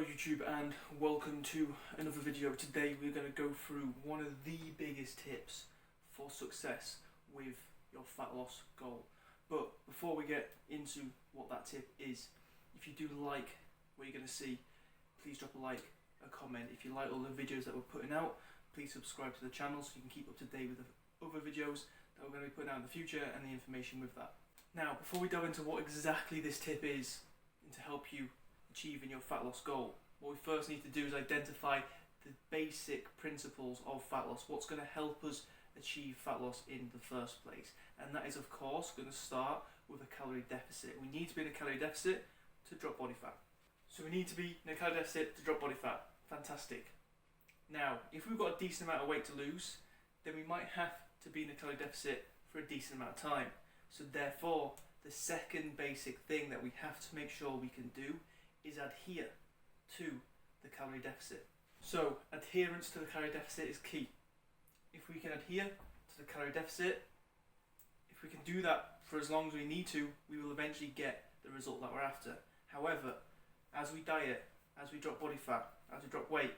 Hello YouTube and welcome to another video. Today we're going to go through one of the biggest tips for success with your fat loss goal. But before we get into what that tip is, if you do like what you're going to see, please drop a like, a comment. If you like all the videos that we're putting out, please subscribe to the channel so you can keep up to date with the other videos that we're going to be putting out in the future and the information with that. Now, before we delve into what exactly this tip is and to help you achieving your fat loss goal, what we first need to do is identify the basic principles of fat loss, what's going to help us achieve fat loss in the first place. And that is of course going to start with a calorie deficit. We need to be in a calorie deficit to drop body fat. So we need to be in a calorie deficit to drop body fat. Fantastic. Now, if we've got a decent amount of weight to lose, then we might have to be in a calorie deficit for a decent amount of time. So therefore, the second basic thing that we have to make sure we can do is adhere to the calorie deficit. So adherence to the calorie deficit is key. If we can adhere to the calorie deficit, if we can do that for as long as we need to, we will eventually get the result that we're after. However, as we diet, as we drop body fat, as we drop weight,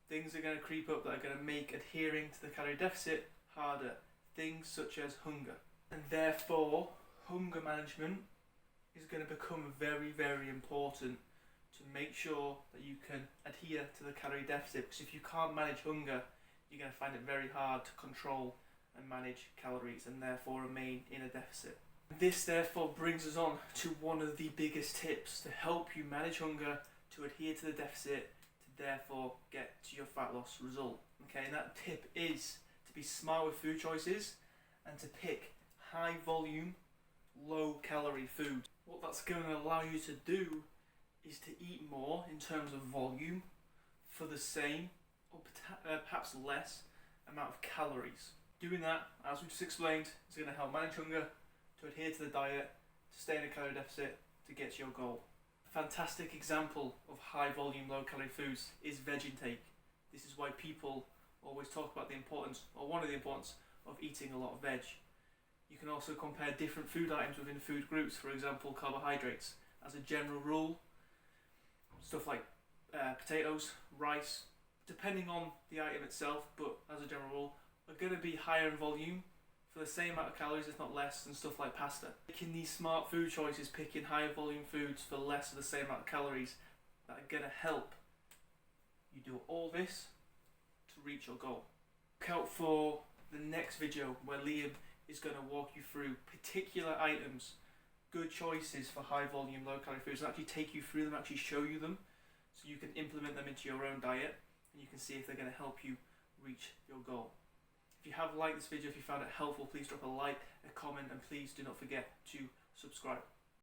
things are going to creep up that are going to make adhering to the calorie deficit harder. Things such as hunger. And therefore, hunger management is going to become very, very important to make sure that you can adhere to the calorie deficit, because if you can't manage hunger, you're going to find it very hard to control and manage calories and therefore remain in a deficit. This therefore brings us on to one of the biggest tips to help you manage hunger, to adhere to the deficit, to therefore get to your fat loss result. Okay, and that tip is to be smart with food choices and to pick high volume, low calorie food. What that's going to allow you to do is to eat more in terms of volume for the same or perhaps less amount of calories. Doing that, as we just explained, is going to help manage hunger, to adhere to the diet, to stay in a calorie deficit, to get to your goal. A fantastic example of high volume, low calorie foods is veg intake. This is why people always talk about the importance, or one of the importance, of eating a lot of veg. You can also compare different food items within food groups, for example carbohydrates. As a general rule, stuff like potatoes, rice, depending on the item itself, but as a general rule, are going to be higher in volume for the same amount of calories, if not less, than stuff like pasta. Making these smart food choices, picking higher volume foods for less of the same amount of calories, that are going to help you do all this to reach your goal. Look out for the next video where Liam is going to walk you through particular items, good choices for high volume, low calorie foods, and actually take you through them, actually show you them, so you can implement them into your own diet and you can see if they're going to help you reach your goal. If you have liked this video, if you found it helpful, please drop a like, a comment, and please do not forget to subscribe.